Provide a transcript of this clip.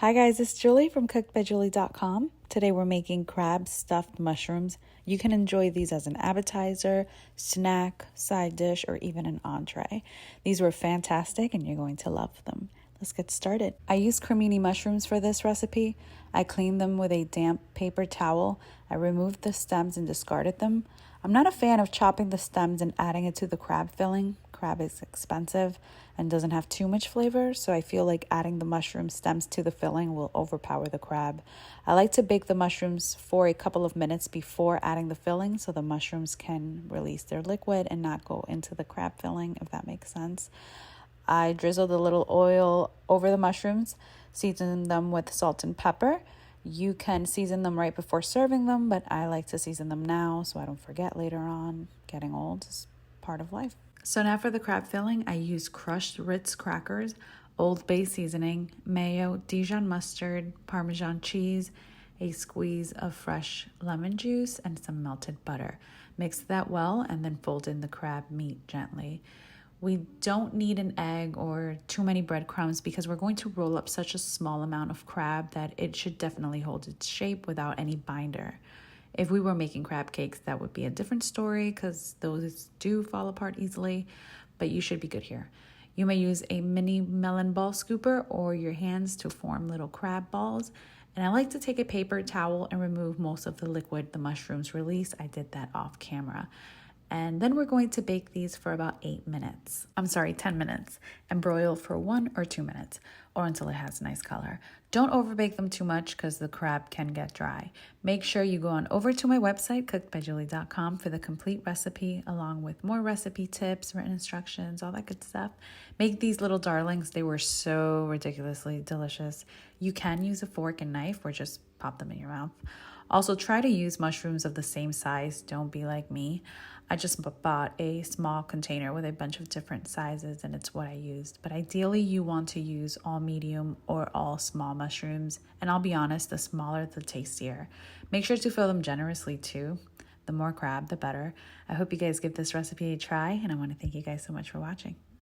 Hi guys, it's Julie from cookedbyjulie.com. Today we're making crab stuffed mushrooms. You can enjoy these as an appetizer, snack, side dish, or even an entree. These were fantastic and you're going to love them. Let's get started. I used cremini mushrooms for this recipe. I cleaned them with a damp paper towel. I removed the stems and discarded them. I'm not a fan of chopping the stems and adding it to the crab filling. Crab is expensive and doesn't have too much flavor, so I feel like adding the mushroom stems to the filling will overpower the crab. I like to bake the mushrooms for a couple of minutes before adding the filling so the mushrooms can release their liquid and not go into the crab filling, if that makes sense. I drizzled a little oil over the mushrooms, seasoned them with salt and pepper. You can season them right before serving them, but I like to season them now so I don't forget later on. Getting old is part of life. So now for the crab filling, I use crushed Ritz crackers, Old Bay seasoning, mayo, Dijon mustard, Parmesan cheese, a squeeze of fresh lemon juice, and some melted butter. Mix that well and then fold in the crab meat gently. We don't need an egg or too many breadcrumbs because we're going to roll up such a small amount of crab that it should definitely hold its shape without any binder. If we were making crab cakes, that would be a different story because those do fall apart easily, but you should be good here. You may use a mini melon ball scooper or your hands to form little crab balls. And I like to take a paper towel and remove most of the liquid the mushrooms release. I did that off camera. And then we're going to bake these for about 10 minutes, and broil for 1 or 2 minutes, or until it has a nice color. Don't overbake them too much because the crab can get dry. Make sure you go on over to my website, cookedbyjulie.com, for the complete recipe, along with more recipe tips, written instructions, all that good stuff. Make these little darlings. They were so ridiculously delicious. You can use a fork and knife or just pop them in your mouth. Also, try to use mushrooms of the same size. Don't be like me. I just bought a small container with a bunch of different sizes and it's what I used. But ideally, you want to use all medium or all small mushrooms. And I'll be honest, the smaller, the tastier. Make sure to fill them generously too. The more crab, the better. I hope you guys give this recipe a try and I want to thank you guys so much for watching.